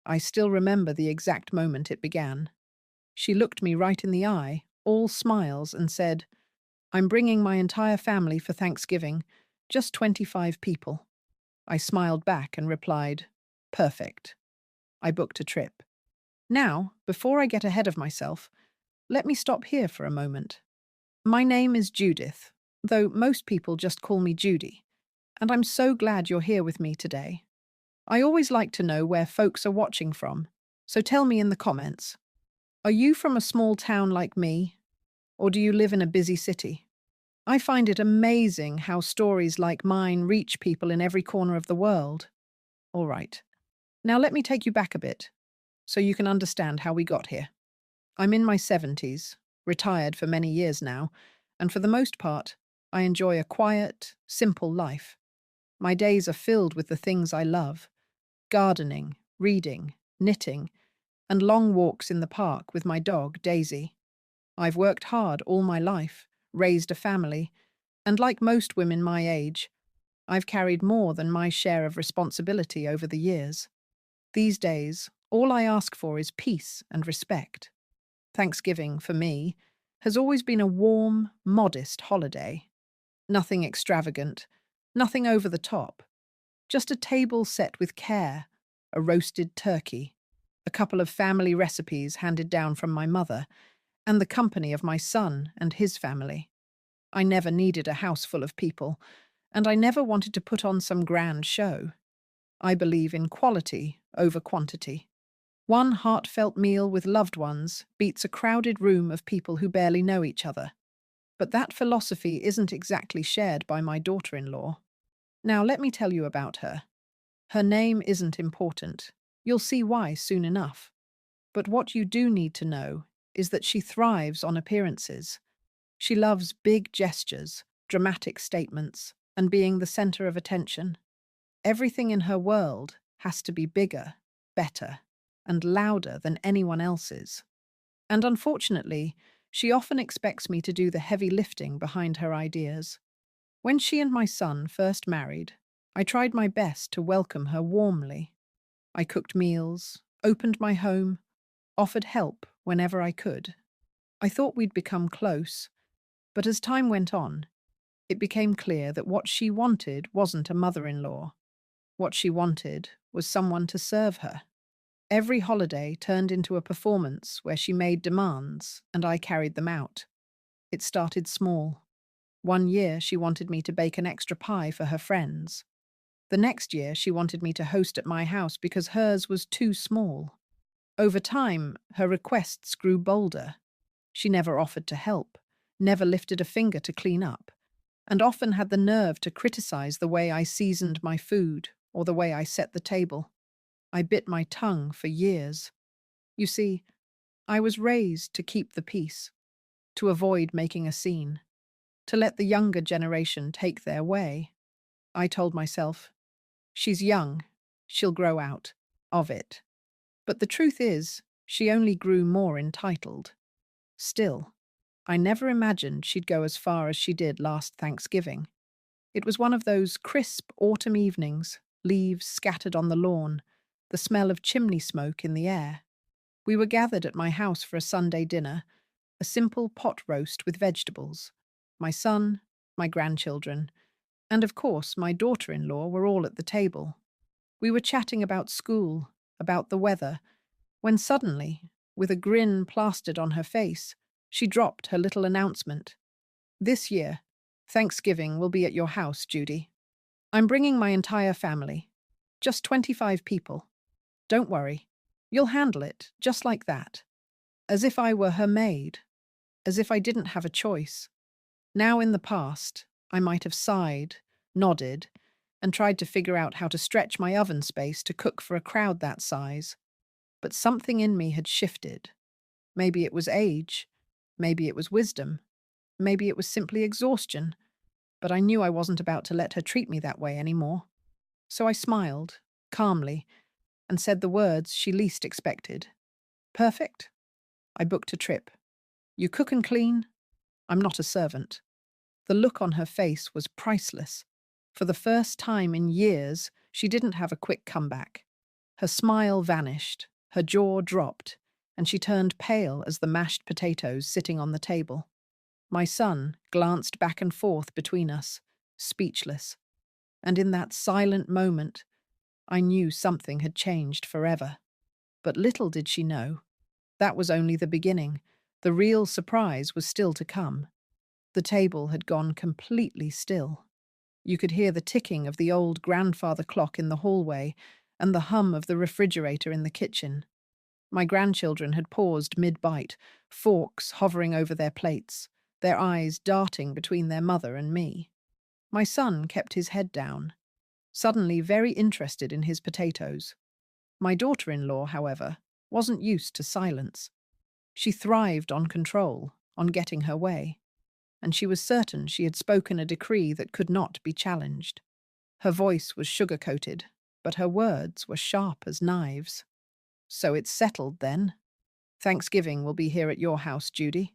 I still remember the exact moment it began. She looked me right in the eye, all smiles, and said, "I'm bringing my entire family for Thanksgiving, just 25 people." I smiled back and replied, "Perfect." I booked a trip. Now, before I get ahead of myself, let me stop here for a moment. My name is Judith, though most people just call me Judy, and I'm so glad you're here with me today. I always like to know where folks are watching from, so tell me in the comments. Are you from a small town like me, or do you live in a busy city? I find it amazing how stories like mine reach people in every corner of the world. All right, now let me take you back a bit, so you can understand how we got here. I'm in my 70s, retired for many years now, and for the most part, I enjoy a quiet, simple life. My days are filled with the things I love: gardening, reading, knitting, and long walks in the park with my dog, Daisy. I've worked hard all my life, raised a family, and like most women my age, I've carried more than my share of responsibility over the years. These days, all I ask for is peace and respect. Thanksgiving, for me, has always been a warm, modest holiday. Nothing extravagant, nothing over the top. Just a table set with care, a roasted turkey, a couple of family recipes handed down from my mother, and the company of my son and his family. I never needed a house full of people, and I never wanted to put on some grand show. I believe in quality over quantity. One heartfelt meal with loved ones beats a crowded room of people who barely know each other. But that philosophy isn't exactly shared by my daughter-in-law. Now let me tell you about her. Her name isn't important. You'll see why soon enough. But what you do need to know is that she thrives on appearances. She loves big gestures, dramatic statements, and being the center of attention. Everything in her world has to be bigger, better, and louder than anyone else's. And unfortunately, she often expects me to do the heavy lifting behind her ideas. When she and my son first married, I tried my best to welcome her warmly. I cooked meals, opened my home, offered help whenever I could. I thought we'd become close, but as time went on, it became clear that what she wanted wasn't a mother-in-law. What she wanted was someone to serve her. Every holiday turned into a performance where she made demands and I carried them out. It started small. One year she wanted me to bake an extra pie for her friends. The next year she wanted me to host at my house because hers was too small. Over time, her requests grew bolder. She never offered to help, never lifted a finger to clean up, and often had the nerve to criticize the way I seasoned my food or the way I set the table. I bit my tongue for years. You see, I was raised to keep the peace, to avoid making a scene, to let the younger generation take their way. I told myself, she's young, she'll grow out of it. But the truth is, she only grew more entitled. Still, I never imagined she'd go as far as she did last Thanksgiving. It was one of those crisp autumn evenings, leaves scattered on the lawn, the smell of chimney smoke in the air. We were gathered at my house for a Sunday dinner, a simple pot roast with vegetables. My son, my grandchildren, and of course my daughter-in-law were all at the table. We were chatting about school, about the weather, when suddenly, with a grin plastered on her face, she dropped her little announcement. "This year, Thanksgiving will be at your house, Judy. I'm bringing my entire family. Just 25 people. Don't worry. You'll handle it, just like that." As if I were her maid. As if I didn't have a choice. Now in the past, I might have sighed, nodded, and tried to figure out how to stretch my oven space to cook for a crowd that size. But something in me had shifted. Maybe it was age. Maybe it was wisdom. Maybe it was simply exhaustion. But I knew I wasn't about to let her treat me that way anymore. So I smiled, calmly, and said the words she least expected. "Perfect. I booked a trip. You cook and clean. I'm not a servant." The look on her face was priceless. For the first time in years, she didn't have a quick comeback. Her smile vanished, her jaw dropped, and she turned pale as the mashed potatoes sitting on the table. My son glanced back and forth between us, speechless, and in that silent moment, I knew something had changed forever. But little did she know. That was only the beginning. The real surprise was still to come. The table had gone completely still. You could hear the ticking of the old grandfather clock in the hallway and the hum of the refrigerator in the kitchen. My grandchildren had paused mid-bite, forks hovering over their plates, their eyes darting between their mother and me. My son kept his head down, suddenly very interested in his potatoes. My daughter-in-law, however, wasn't used to silence. She thrived on control, on getting her way, and she was certain she had spoken a decree that could not be challenged. Her voice was sugar-coated, but her words were sharp as knives. "So it's settled, then. Thanksgiving will be here at your house, Judy.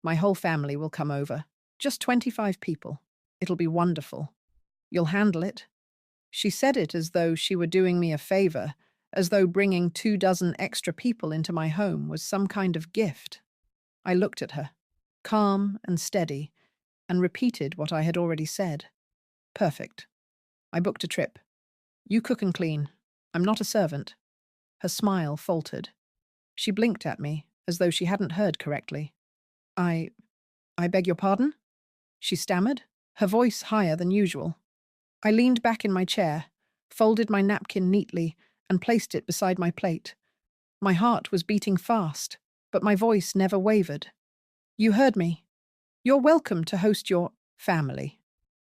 My whole family will come over. Just 25 people. It'll be wonderful. You'll handle it." She said it as though she were doing me a favor, as though bringing 24 extra people into my home was some kind of gift. I looked at her, calm and steady, and repeated what I had already said. "Perfect. I booked a trip. You cook and clean. I'm not a servant." Her smile faltered. She blinked at me, as though she hadn't heard correctly. I beg your pardon?" she stammered, her voice higher than usual. I leaned back in my chair, folded my napkin neatly, and placed it beside my plate. My heart was beating fast, but my voice never wavered. "You heard me. You're welcome to host your family.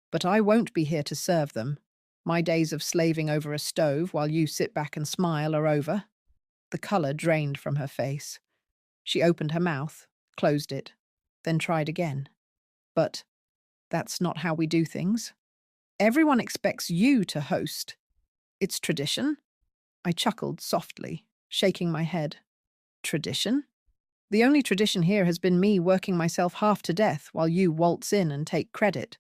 But I won't be here to serve them. My days of slaving over a stove while you sit back and smile are over." The colour drained from her face. She opened her mouth, closed it, then tried again. "But that's not how we do things. Everyone expects you to host. It's tradition." I chuckled softly, shaking my head. "Tradition? The only tradition here has been me working myself half to death while you waltz in and take credit.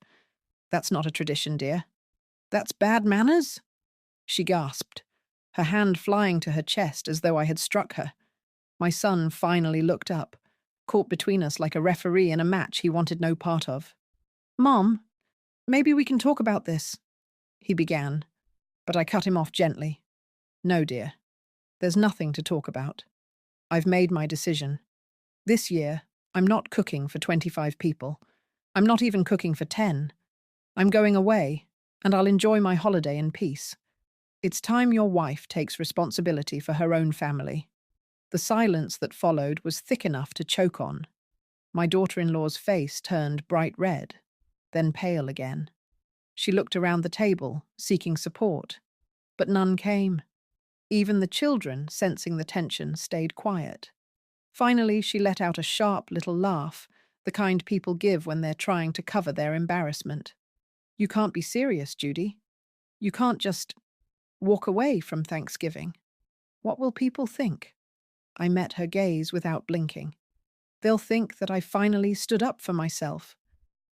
That's not a tradition, dear. That's bad manners?" She gasped, her hand flying to her chest as though I had struck her. My son finally looked up, caught between us like a referee in a match he wanted no part of. "Mom, maybe we can talk about this," he began, but I cut him off gently. "No, dear. There's nothing to talk about. I've made my decision. This year, I'm not cooking for 25 people. I'm not even cooking for 10. I'm going away, and I'll enjoy my holiday in peace. It's time your wife takes responsibility for her own family." The silence that followed was thick enough to choke on. My daughter-in-law's face turned bright red, then pale again. She looked around the table, seeking support, but none came. Even the children, sensing the tension, stayed quiet. Finally, she let out a sharp little laugh, the kind people give when they're trying to cover their embarrassment. "You can't be serious, Judy. You can't just walk away from Thanksgiving. What will people think?" I met her gaze without blinking. "They'll think that I finally stood up for myself.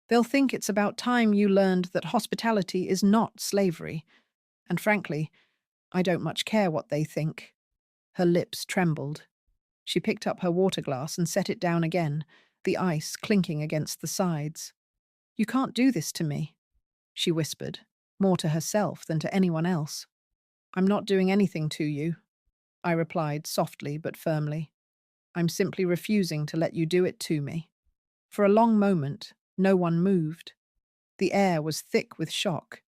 They'll think it's about time you learned that hospitality is not slavery. And frankly, I don't much care what they think." Her lips trembled. She picked up her water glass and set it down again, the ice clinking against the sides. "You can't do this to me," she whispered, more to herself than to anyone else. "I'm not doing anything to you," I replied softly but firmly. "I'm simply refusing to let you do it to me." For a long moment, no one moved. The air was thick with shock.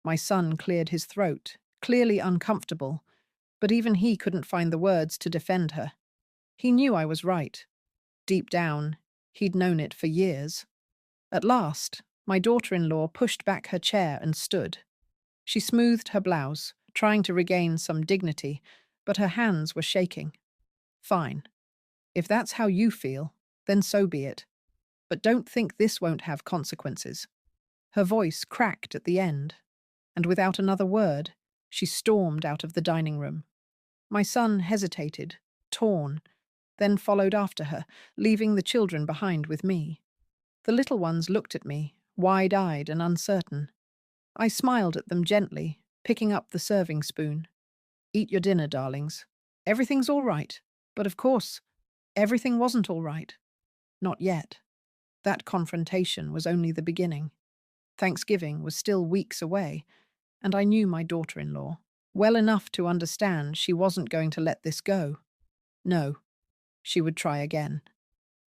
My son cleared his throat, clearly uncomfortable, but even he couldn't find the words to defend her. He knew I was right. Deep down, he'd known it for years. At last, my daughter-in-law pushed back her chair and stood. She smoothed her blouse, trying to regain some dignity, but her hands were shaking. "Fine. If that's how you feel, then so be it. But don't think this won't have consequences." Her voice cracked at the end, and without another word, she stormed out of the dining room. My son hesitated, torn, then followed after her, leaving the children behind with me. The little ones looked at me, wide-eyed and uncertain. I smiled at them gently, picking up the serving spoon. Eat your dinner, darlings. Everything's all right. But of course, everything wasn't all right. Not yet. That confrontation was only the beginning. Thanksgiving was still weeks away, and I knew my daughter-in-law well enough to understand she wasn't going to let this go. No, she would try again.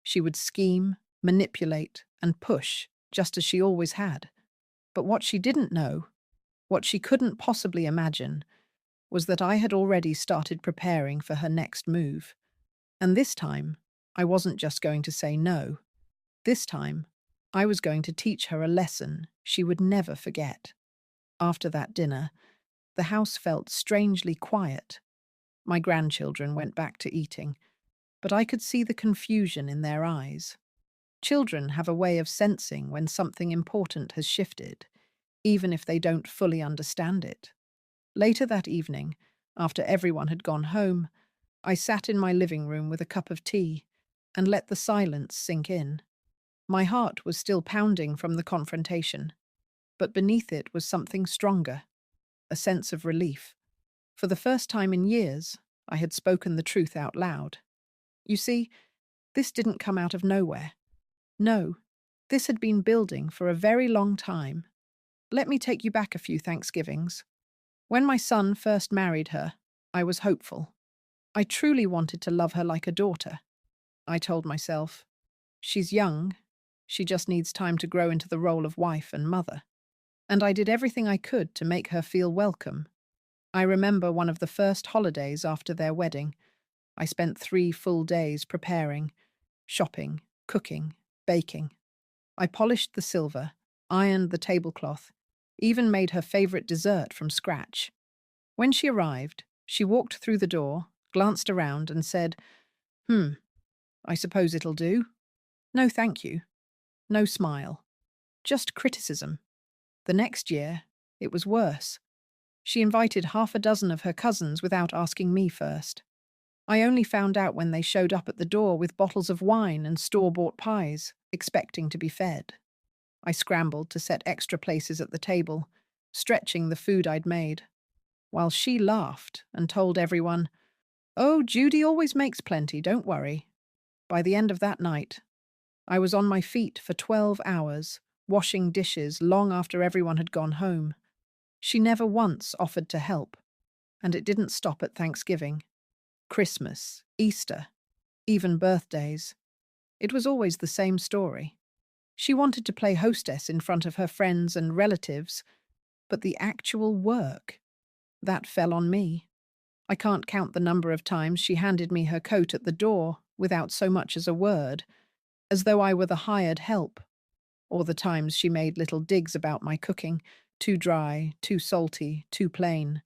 She would scheme, manipulate, and push, just as she always had. But what she didn't know, what she couldn't possibly imagine, was that I had already started preparing for her next move. And this time, I wasn't just going to say no. This time, I was going to teach her a lesson she would never forget. After that dinner, the house felt strangely quiet. My grandchildren went back to eating, but I could see the confusion in their eyes. Children have a way of sensing when something important has shifted, even if they don't fully understand it. Later that evening, after everyone had gone home, I sat in my living room with a cup of tea and let the silence sink in. My heart was still pounding from the confrontation, but beneath it was something stronger, a sense of relief. For the first time in years, I had spoken the truth out loud. You see, this didn't come out of nowhere. No, this had been building for a very long time. Let me take you back a few Thanksgivings. When my son first married her, I was hopeful. I truly wanted to love her like a daughter. I told myself, she's young, she just needs time to grow into the role of wife and mother. And I did everything I could to make her feel welcome. I remember one of the first holidays after their wedding. I spent 3 full days preparing, shopping, cooking, baking. I polished the silver, ironed the tablecloth, even made her favorite dessert from scratch. When she arrived, she walked through the door, glanced around and said, I suppose it'll do. No thank you. No smile. Just criticism. The next year, it was worse. She invited half a dozen of her cousins without asking me first. I only found out when they showed up at the door with bottles of wine and store-bought pies, expecting to be fed. I scrambled to set extra places at the table, stretching the food I'd made, while she laughed and told everyone, "Oh, Judy always makes plenty, don't worry." By the end of that night, I was on my feet for 12 hours, washing dishes long after everyone had gone home. She never once offered to help, and it didn't stop at Thanksgiving. Christmas, Easter, even birthdays. It was always the same story. She wanted to play hostess in front of her friends and relatives, but the actual work, that fell on me. I can't count the number of times she handed me her coat at the door without so much as a word, as though I were the hired help, or the times she made little digs about my cooking, too dry, too salty, too plain,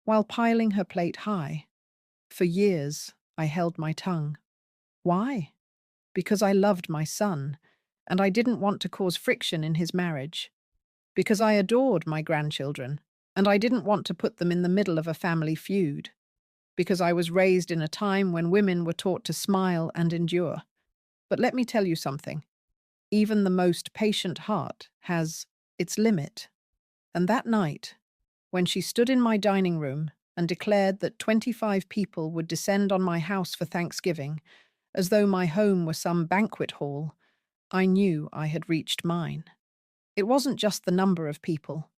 while piling her plate high. For years, I held my tongue. Why? Because I loved my son, and I didn't want to cause friction in his marriage. Because I adored my grandchildren, and I didn't want to put them in the middle of a family feud. Because I was raised in a time when women were taught to smile and endure. But let me tell you something. Even the most patient heart has its limit. And that night, when she stood in my dining room and declared that 25 people would descend on my house for Thanksgiving, as though my home were some banquet hall, I knew I had reached mine. It wasn't just the number of people.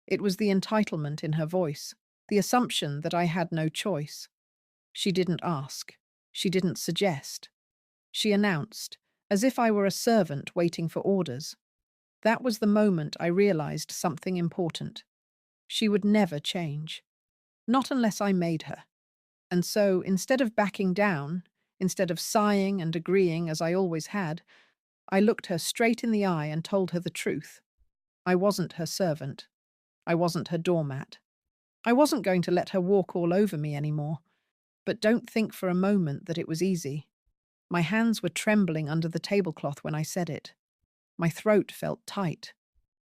It was the entitlement in her voice, the assumption that I had no choice. She didn't ask. She didn't suggest. She announced, as if I were a servant waiting for orders. That was the moment I realized something important. She would never change. Not unless I made her. And so, instead of backing down, instead of sighing and agreeing as I always had, I looked her straight in the eye and told her the truth. I wasn't her servant. I wasn't her doormat. I wasn't going to let her walk all over me anymore. But don't think for a moment that it was easy. My hands were trembling under the tablecloth when I said it. My throat felt tight.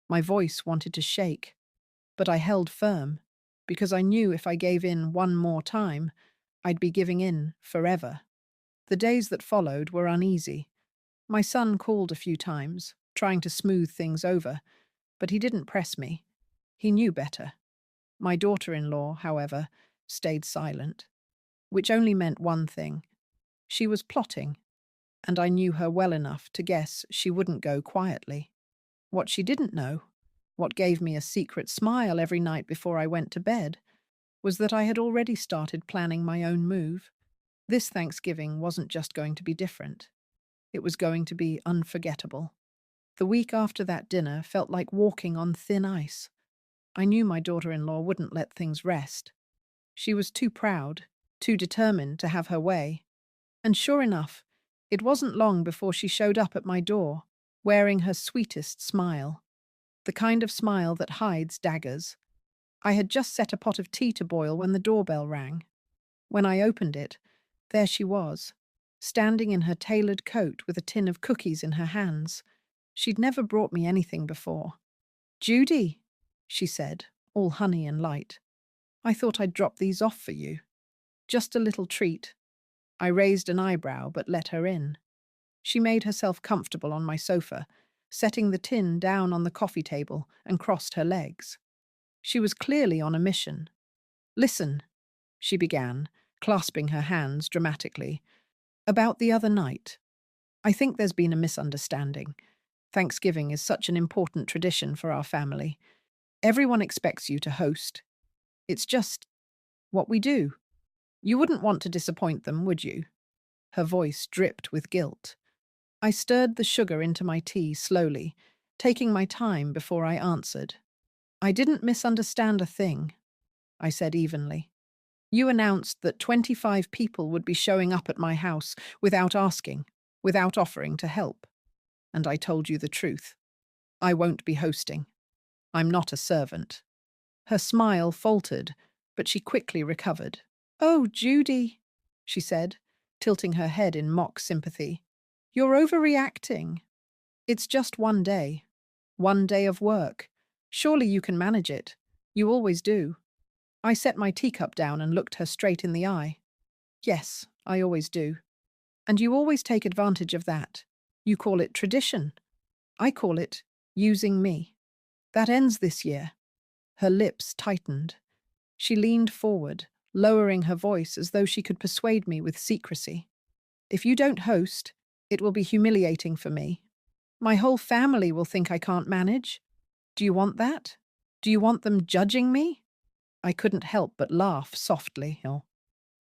My voice wanted to shake. But I held firm, because I knew if I gave in one more time, I'd be giving in forever. The days that followed were uneasy. My son called a few times, trying to smooth things over, but he didn't press me. He knew better. My daughter-in-law, however, stayed silent, which only meant one thing. She was plotting, and I knew her well enough to guess she wouldn't go quietly. What she didn't know, what gave me a secret smile every night before I went to bed, was that I had already started planning my own move. This Thanksgiving wasn't just going to be different. It was going to be unforgettable. The week after that dinner felt like walking on thin ice. I knew my daughter-in-law wouldn't let things rest. She was too proud, too determined to have her way. And sure enough, it wasn't long before she showed up at my door, wearing her sweetest smile, the kind of smile that hides daggers. I had just set a pot of tea to boil when the doorbell rang. When I opened it, there she was, standing in her tailored coat with a tin of cookies in her hands. She'd never brought me anything before. "Judy," she said, all honey and light. "I thought I'd drop these off for you. Just a little treat." I raised an eyebrow but let her in. She made herself comfortable on my sofa, setting the tin down on the coffee table and crossed her legs. She was clearly on a mission. "Listen," she began, clasping her hands dramatically, "about the other night. I think there's been a misunderstanding. Thanksgiving is such an important tradition for our family. Everyone expects you to host. It's just what we do. You wouldn't want to disappoint them, would you?" Her voice dripped with guilt. I stirred the sugar into my tea slowly, taking my time before I answered. "I didn't misunderstand a thing," I said evenly. "You announced that 25 people would be showing up at my house without asking, without offering to help. And I told you the truth. I won't be hosting. I'm not a servant." Her smile faltered, but she quickly recovered. "Oh, Judy," she said, tilting her head in mock sympathy. "You're overreacting. It's just one day of work. Surely you can manage it. You always do." I set my teacup down and looked her straight in the eye. "Yes, I always do. And you always take advantage of that. You call it tradition. I call it using me. That ends this year." Her lips tightened. She leaned forward, lowering her voice as though she could persuade me with secrecy. "If you don't host, it will be humiliating for me. My whole family will think I can't manage. Do you want that? Do you want them judging me?" I couldn't help but laugh softly. "Oh,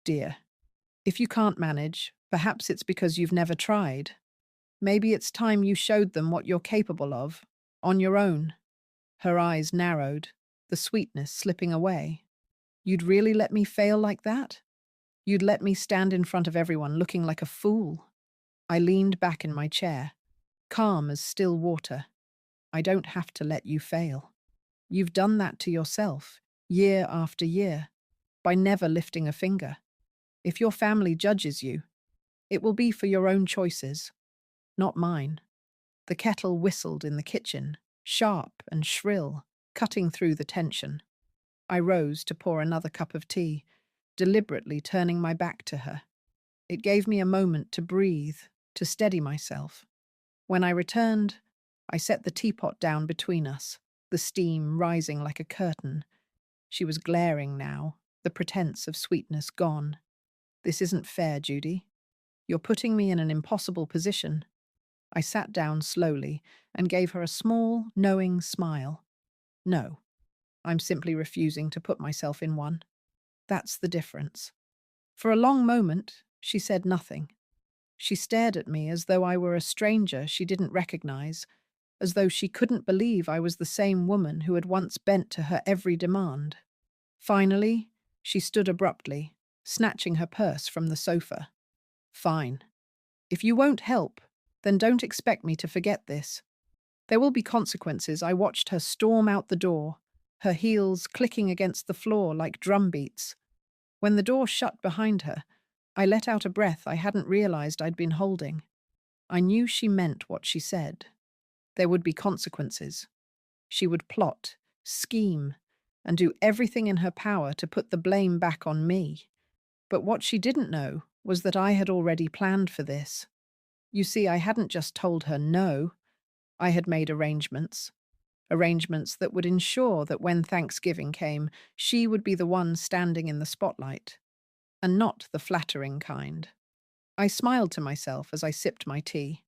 dear. If you can't manage, perhaps it's because you've never tried. Maybe it's time you showed them what you're capable of, on your own." Her eyes narrowed, the sweetness slipping away. "You'd really let me fail like that? You'd let me stand in front of everyone looking like a fool?" I leaned back in my chair, calm as still water. "I don't have to let you fail. You've done that to yourself, year after year, by never lifting a finger. If your family judges you, it will be for your own choices, not mine." The kettle whistled in the kitchen, sharp and shrill, cutting through the tension. I rose to pour another cup of tea, deliberately turning my back to her. It gave me a moment to breathe, to steady myself. When I returned, I set the teapot down between us, the steam rising like a curtain. She was glaring now, the pretense of sweetness gone. "This isn't fair, Judy. You're putting me in an impossible position." I sat down slowly and gave her a small, knowing smile. "No, I'm simply refusing to put myself in one. That's the difference." For a long moment, she said nothing. She stared at me as though I were a stranger she didn't recognize, as though she couldn't believe I was the same woman who had once bent to her every demand. Finally, she stood abruptly, snatching her purse from the sofa. "Fine. If you won't help, then don't expect me to forget this. There will be consequences." I watched her storm out the door, her heels clicking against the floor like drum beats. When the door shut behind her, I let out a breath I hadn't realized I'd been holding. I knew she meant what she said. There would be consequences. She would plot, scheme, and do everything in her power to put the blame back on me. But what she didn't know was that I had already planned for this. You see, I hadn't just told her no. I had made arrangements. arrangements that would ensure that when Thanksgiving came, she would be the one standing in the spotlight, and not the flattering kind. I smiled to myself as I sipped my tea.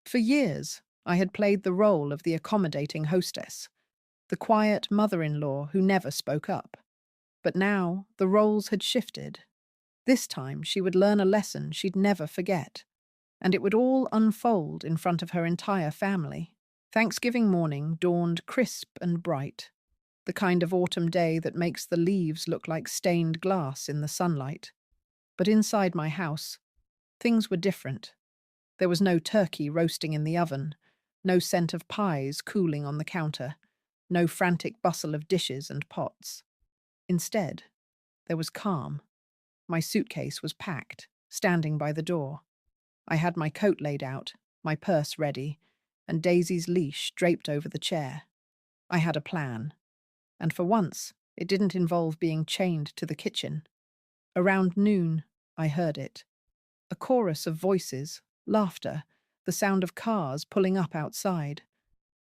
For years, I had played the role of the accommodating hostess, the quiet mother-in-law who never spoke up. But now the roles had shifted. This time she would learn a lesson she'd never forget, and it would all unfold in front of her entire family. Thanksgiving morning dawned crisp and bright, the kind of autumn day that makes the leaves look like stained glass in the sunlight. But inside my house, things were different. There was no turkey roasting in the oven, no scent of pies cooling on the counter, no frantic bustle of dishes and pots. Instead, there was calm. My suitcase was packed, standing by the door. I had my coat laid out, my purse ready, and Daisy's leash draped over the chair. I had a plan, and for once, it didn't involve being chained to the kitchen. Around noon, I heard it. A chorus of voices, laughter, the sound of cars pulling up outside.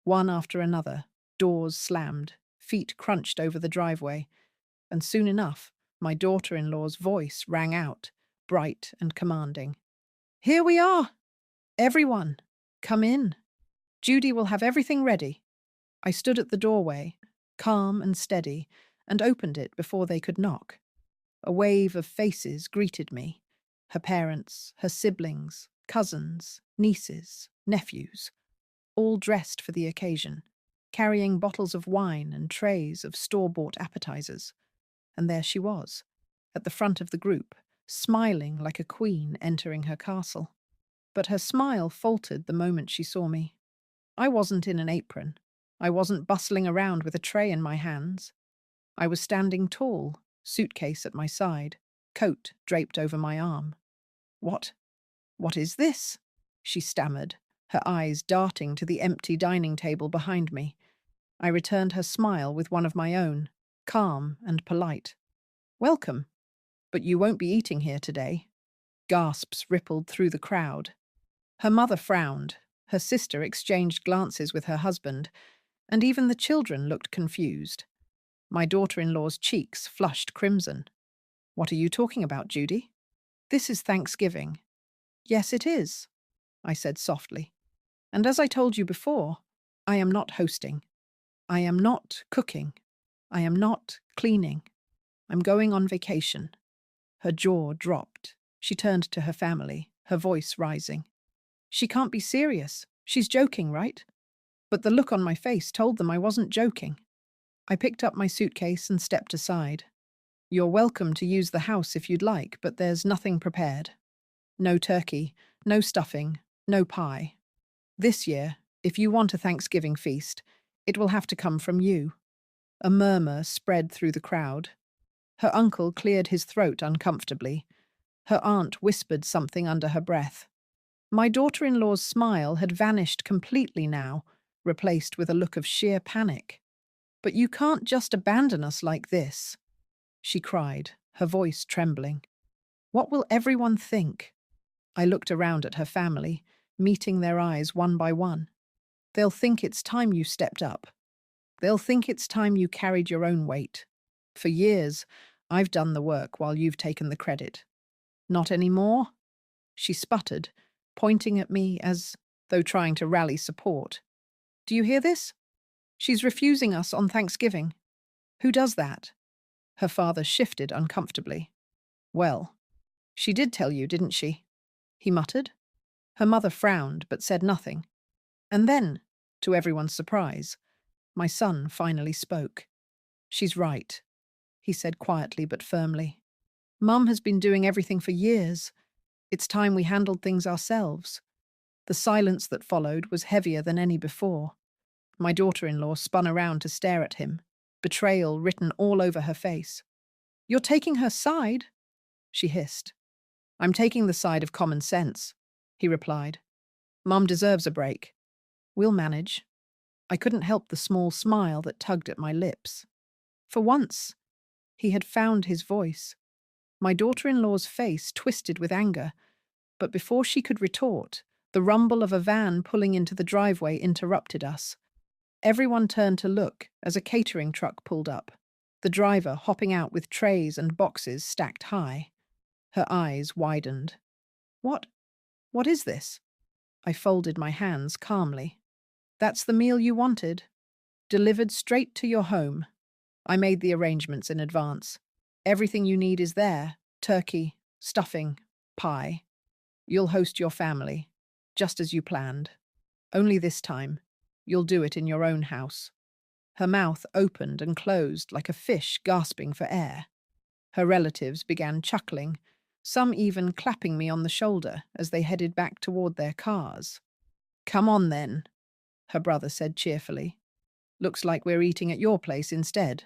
One after another, doors slammed, feet crunched over the driveway, and soon enough, my daughter-in-law's voice rang out, bright and commanding. "Here we are! Everyone, come in. Judy will have everything ready." I stood at the doorway, calm and steady, and opened it before they could knock. A wave of faces greeted me. Her parents, her siblings, cousins, nieces, nephews, all dressed for the occasion, carrying bottles of wine and trays of store-bought appetizers. And there she was, at the front of the group, smiling like a queen entering her castle. But her smile faltered the moment she saw me. I wasn't in an apron. I wasn't bustling around with a tray in my hands. I was standing tall, suitcase at my side, coat draped over my arm. What is this?" she stammered, her eyes darting to the empty dining table behind me. I returned her smile with one of my own, calm and polite. "Welcome, but you won't be eating here today." Gasps rippled through the crowd. Her mother frowned, her sister exchanged glances with her husband, and even the children looked confused. My daughter-in-law's cheeks flushed crimson. "What are you talking about, Judy? This is Thanksgiving." "Yes, it is," I said softly. "And as I told you before, I am not hosting. I am not cooking. I am not cleaning. I'm going on vacation." Her jaw dropped. She turned to her family, her voice rising. "She can't be serious. She's joking, right?" But the look on my face told them I wasn't joking. I picked up my suitcase and stepped aside. "You're welcome to use the house if you'd like, but there's nothing prepared. No turkey, no stuffing, no pie. This year, if you want a Thanksgiving feast, it will have to come from you." A murmur spread through the crowd. Her uncle cleared his throat uncomfortably. Her aunt whispered something under her breath. My daughter-in-law's smile had vanished completely now, replaced with a look of sheer panic. "But you can't just abandon us like this," she cried, her voice trembling. "What will everyone think?" I looked around at her family, meeting their eyes one by one. "They'll think it's time you stepped up. They'll think it's time you carried your own weight. For years, I've done the work while you've taken the credit. Not anymore?" She sputtered, pointing at me as though trying to rally support. "Do you hear this? She's refusing us on Thanksgiving. Who does that?" Her father shifted uncomfortably. "Well, she did tell you, didn't she?" he muttered. Her mother frowned but said nothing. And then, to everyone's surprise, my son finally spoke. "She's right," he said quietly but firmly. "Mum has been doing everything for years. It's time we handled things ourselves." The silence that followed was heavier than any before. My daughter-in-law spun around to stare at him, betrayal written all over her face. "You're taking her side?" she hissed. "I'm taking the side of common sense," he replied. "Mum deserves a break. We'll manage." I couldn't help the small smile that tugged at my lips. For once, he had found his voice. My daughter-in-law's face twisted with anger, but before she could retort, the rumble of a van pulling into the driveway interrupted us. Everyone turned to look as a catering truck pulled up, the driver hopping out with trays and boxes stacked high. Her eyes widened. What? What is this? I folded my hands calmly. That's the meal you wanted. Delivered straight to your home. I made the arrangements in advance. Everything you need is there: turkey, stuffing, pie. You'll host your family, just as you planned. Only this time, you'll do it in your own house. Her mouth opened and closed like a fish gasping for air. Her relatives began chuckling, some even clapping me on the shoulder as they headed back toward their cars. Come on then, her brother said cheerfully. Looks like we're eating at your place instead.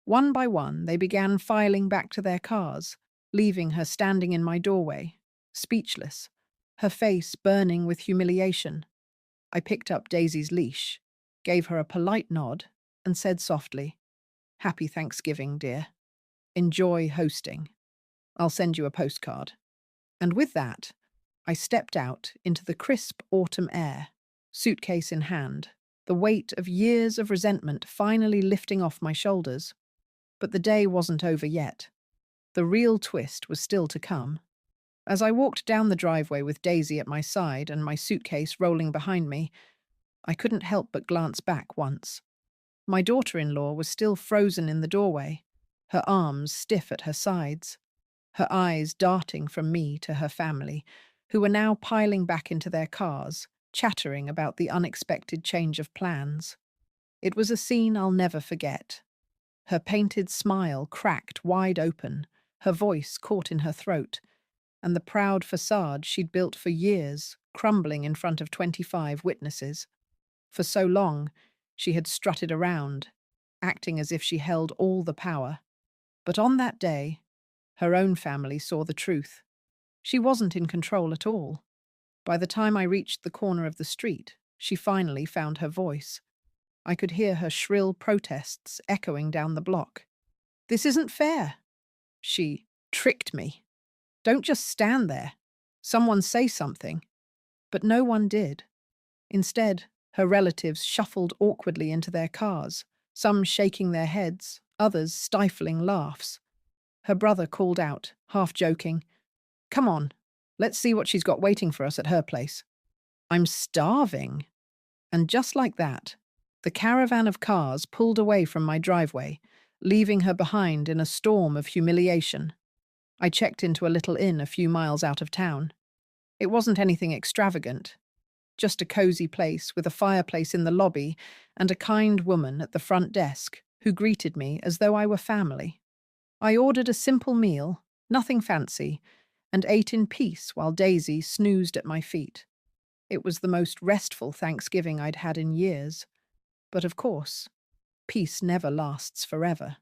One by one, they began filing back to their cars, leaving her standing in my doorway, speechless, her face burning with humiliation. I picked up Daisy's leash, gave her a polite nod, and said softly, "Happy Thanksgiving, dear. Enjoy hosting. I'll send you a postcard." And with that, I stepped out into the crisp autumn air, suitcase in hand, the weight of years of resentment finally lifting off my shoulders. But the day wasn't over yet. The real twist was still to come. As I walked down the driveway with Daisy at my side and my suitcase rolling behind me, I couldn't help but glance back once. My daughter-in-law was still frozen in the doorway, her arms stiff at her sides, her eyes darting from me to her family, who were now piling back into their cars, chattering about the unexpected change of plans. It was a scene I'll never forget. Her painted smile cracked wide open, her voice caught in her throat, and the proud facade she'd built for years crumbling in front of 25 witnesses. For so long, she had strutted around, acting as if she held all the power. But on that day, her own family saw the truth. She wasn't in control at all. By the time I reached the corner of the street, she finally found her voice. I could hear her shrill protests echoing down the block. "This isn't fair." She tricked me. "Don't just stand there. Someone say something." But no one did. Instead, her relatives shuffled awkwardly into their cars, some shaking their heads, others stifling laughs. Her brother called out, half joking, "Come on, let's see what she's got waiting for us at her place." "I'm starving." And just like that, the caravan of cars pulled away from my driveway, leaving her behind in a storm of humiliation. I checked into a little inn a few miles out of town. It wasn't anything extravagant, just a cozy place with a fireplace in the lobby and a kind woman at the front desk who greeted me as though I were family. I ordered a simple meal, nothing fancy, and ate in peace while Daisy snoozed at my feet. It was the most restful Thanksgiving I'd had in years. But of course, peace never lasts forever.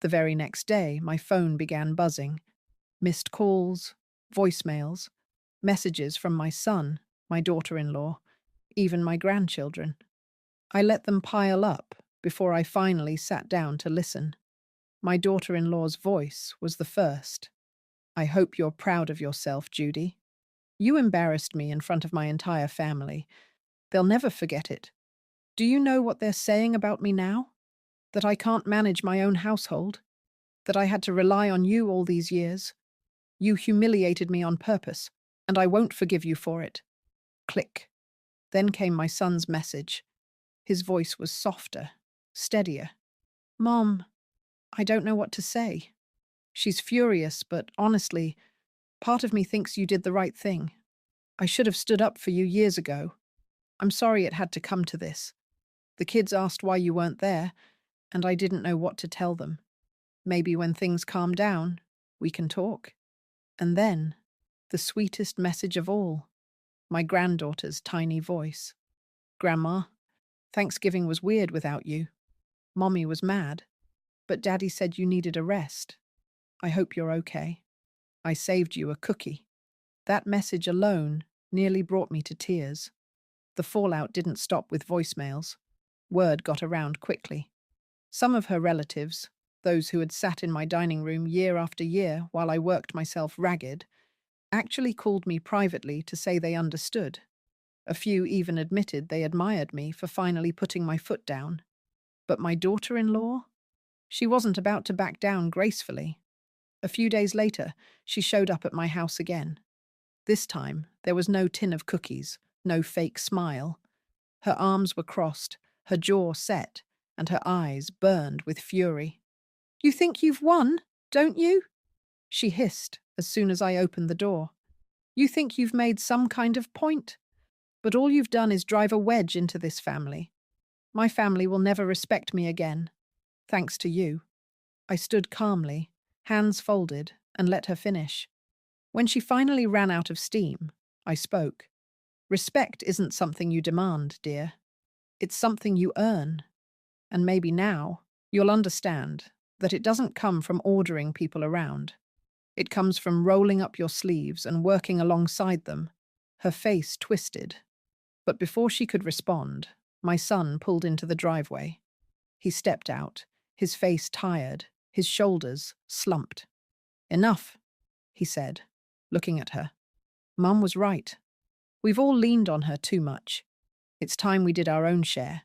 The very next day, my phone began buzzing. Missed calls, voicemails, messages from my son, my daughter-in-law, even my grandchildren. I let them pile up before I finally sat down to listen. My daughter-in-law's voice was the first. "I hope you're proud of yourself, Judy. You embarrassed me in front of my entire family. They'll never forget it. Do you know what they're saying about me now? That I can't manage my own household? That I had to rely on you all these years? You humiliated me on purpose, and I won't forgive you for it." Click. Then came my son's message. His voice was softer, steadier. "Mom, I don't know what to say. She's furious, but honestly, part of me thinks you did the right thing. I should have stood up for you years ago. I'm sorry it had to come to this. The kids asked why you weren't there, and I didn't know what to tell them. Maybe when things calm down, we can talk." And then, the sweetest message of all, my granddaughter's tiny voice. "Grandma, Thanksgiving was weird without you. Mommy was mad, but Daddy said you needed a rest. I hope you're okay. I saved you a cookie." That message alone nearly brought me to tears. The fallout didn't stop with voicemails. Word got around quickly. Some of her relatives, those who had sat in my dining room year after year while I worked myself ragged, actually called me privately to say they understood. A few even admitted they admired me for finally putting my foot down. But my daughter-in-law? She wasn't about to back down gracefully. A few days later, she showed up at my house again. This time, there was no tin of cookies, no fake smile. Her arms were crossed, her jaw set, and her eyes burned with fury. "You think you've won, don't you?" she hissed as soon as I opened the door. "You think you've made some kind of point? But all you've done is drive a wedge into this family. My family will never respect me again, thanks to you." I stood calmly, hands folded, and let her finish. When she finally ran out of steam, I spoke. "Respect isn't something you demand, dear. It's something you earn. And maybe now you'll understand that it doesn't come from ordering people around. It comes from rolling up your sleeves and working alongside them." Her face twisted. But before she could respond, my son pulled into the driveway. He stepped out, his face tired, his shoulders slumped. "Enough," he said, looking at her. "Mum was right. We've all leaned on her too much. It's time we did our own share.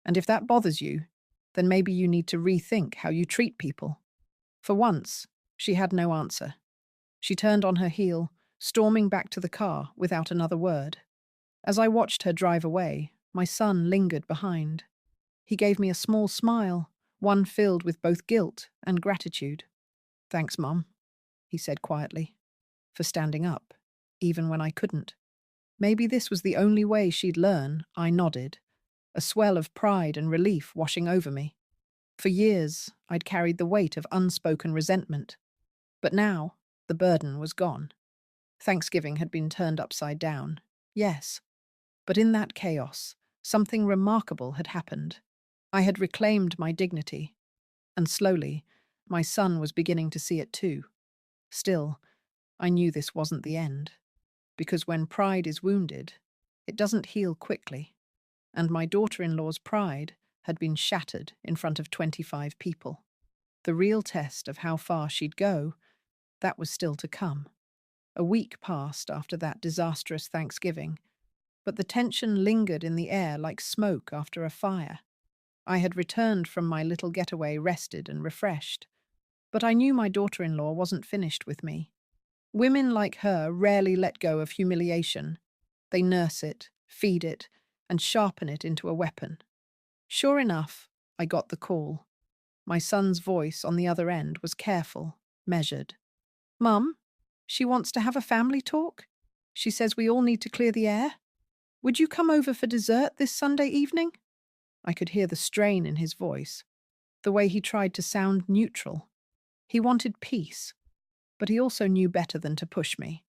And if that bothers you, then maybe you need to rethink how you treat people." For once, she had no answer. She turned on her heel, storming back to the car without another word. As I watched her drive away, my son lingered behind. He gave me a small smile, one filled with both guilt and gratitude. "Thanks, Mum," he said quietly, "for standing up, even when I couldn't." Maybe this was the only way she'd learn. I nodded, a swell of pride and relief washing over me. For years, I'd carried the weight of unspoken resentment. But now, the burden was gone. Thanksgiving had been turned upside down, yes. But in that chaos, something remarkable had happened. I had reclaimed my dignity, and slowly, my son was beginning to see it too. Still, I knew this wasn't the end, because when pride is wounded, it doesn't heal quickly, and my daughter-in-law's pride had been shattered in front of 25 people. The real test of how far she'd go, that was still to come. A week passed after that disastrous Thanksgiving, but the tension lingered in the air like smoke after a fire. I had returned from my little getaway rested and refreshed, but I knew my daughter-in-law wasn't finished with me. Women like her rarely let go of humiliation. They nurse it, feed it, and sharpen it into a weapon. Sure enough, I got the call. My son's voice on the other end was careful, measured. "Mum, she wants to have a family talk. She says we all need to clear the air. Would you come over for dessert this Sunday evening?" I could hear the strain in his voice, the way he tried to sound neutral. He wanted peace, but he also knew better than to push me.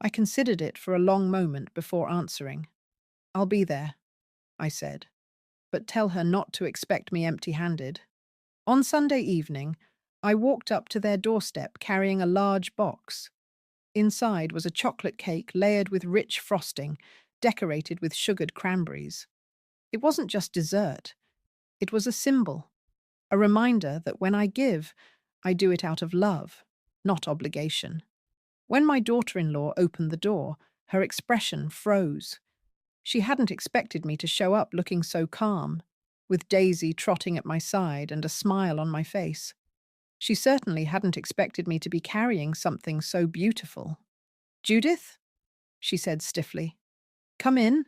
I considered it for a long moment before answering. "I'll be there," I said, "but tell her not to expect me empty-handed." On Sunday evening, I walked up to their doorstep carrying a large box. Inside was a chocolate cake layered with rich frosting, decorated with sugared cranberries. It wasn't just dessert. It was a symbol, a reminder that when I give, I do it out of love, not obligation. When my daughter-in-law opened the door, her expression froze. She hadn't expected me to show up looking so calm, with Daisy trotting at my side and a smile on my face. She certainly hadn't expected me to be carrying something so beautiful. "Judith?" she said stiffly. "Come in."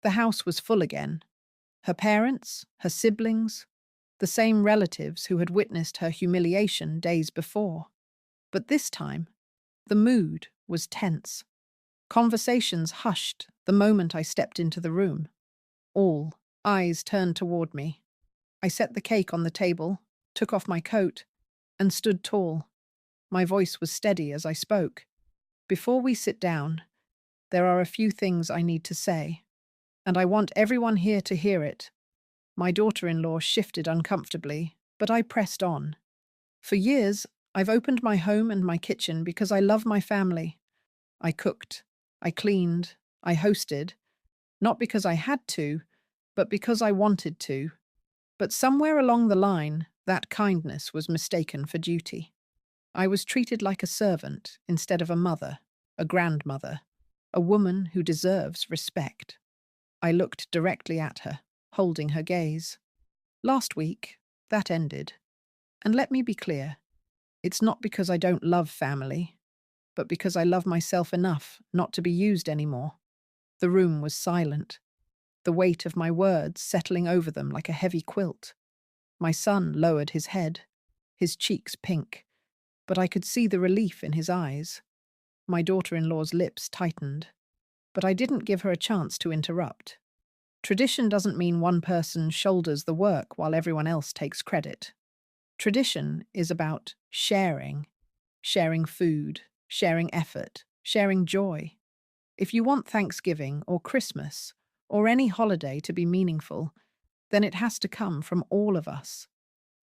The house was full again. Her parents, her siblings, the same relatives who had witnessed her humiliation days before. But this time, the mood was tense. Conversations hushed the moment I stepped into the room. All eyes turned toward me. I set the cake on the table, took off my coat, and stood tall. My voice was steady as I spoke. "Before we sit down, there are a few things I need to say, and I want everyone here to hear it." My daughter-in-law shifted uncomfortably, but I pressed on. "For years, I've opened my home and my kitchen because I love my family. I cooked, I cleaned, I hosted, not because I had to, but because I wanted to. But somewhere along the line, that kindness was mistaken for duty. I was treated like a servant instead of a mother, a grandmother, a woman who deserves respect. I looked directly at her, holding her gaze. Last week, that ended. And let me be clear, it's not because I don't love family, but because I love myself enough not to be used anymore. The room was silent, the weight of my words settling over them like a heavy quilt. My son lowered his head, his cheeks pink, but I could see the relief in his eyes. My daughter-in-law's lips tightened, but I didn't give her a chance to interrupt. Tradition doesn't mean one person shoulders the work while everyone else takes credit. Tradition is about sharing food, sharing effort, sharing joy. If you want Thanksgiving or Christmas or any holiday to be meaningful, then it has to come from all of us.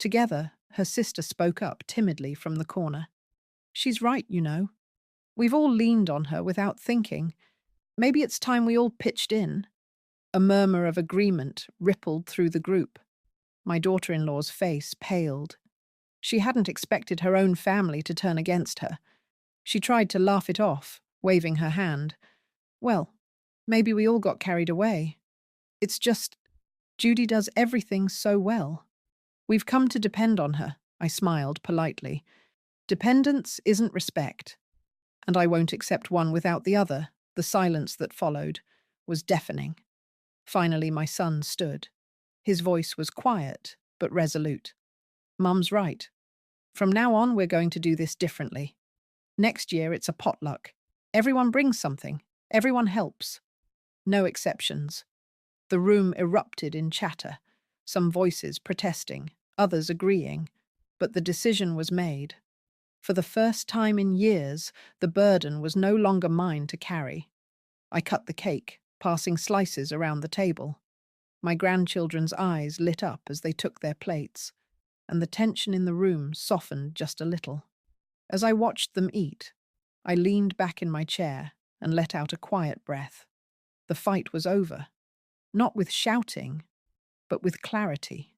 Together, her sister spoke up timidly from the corner. She's right, you know. We've all leaned on her without thinking. Maybe it's time we all pitched in. A murmur of agreement rippled through the group. My daughter-in-law's face paled. She hadn't expected her own family to turn against her. She tried to laugh it off, waving her hand. Well, maybe we all got carried away. It's just, Judy does everything so well. We've come to depend on her, I smiled politely. Dependence isn't respect. And I won't accept one without the other. The silence that followed was deafening. Finally, my son stood. His voice was quiet, but resolute. Mum's right. From now on, we're going to do this differently. Next year, it's a potluck. Everyone brings something. Everyone helps. No exceptions. The room erupted in chatter, some voices protesting, others agreeing. But the decision was made. For the first time in years, the burden was no longer mine to carry. I cut the cake, passing slices around the table. My grandchildren's eyes lit up as they took their plates, and the tension in the room softened just a little. As I watched them eat, I leaned back in my chair and let out a quiet breath. The fight was over, not with shouting, but with clarity.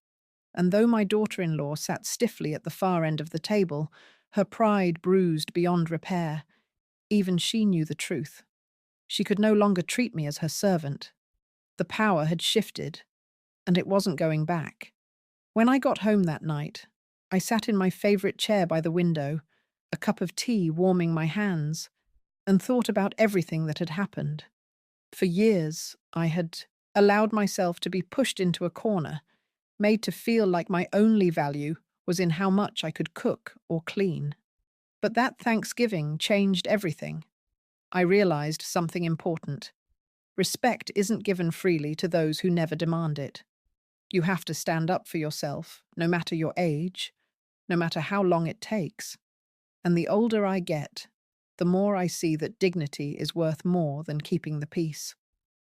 And though my daughter-in-law sat stiffly at the far end of the table, her pride bruised beyond repair, even she knew the truth. She could no longer treat me as her servant. The power had shifted, and it wasn't going back. When I got home that night, I sat in my favorite chair by the window, a cup of tea warming my hands, and thought about everything that had happened. For years, I had allowed myself to be pushed into a corner, made to feel like my only value was in how much I could cook or clean. But that Thanksgiving changed everything. I realized something important. Respect isn't given freely to those who never demand it. You have to stand up for yourself, no matter your age, no matter how long it takes. And the older I get, the more I see that dignity is worth more than keeping the peace.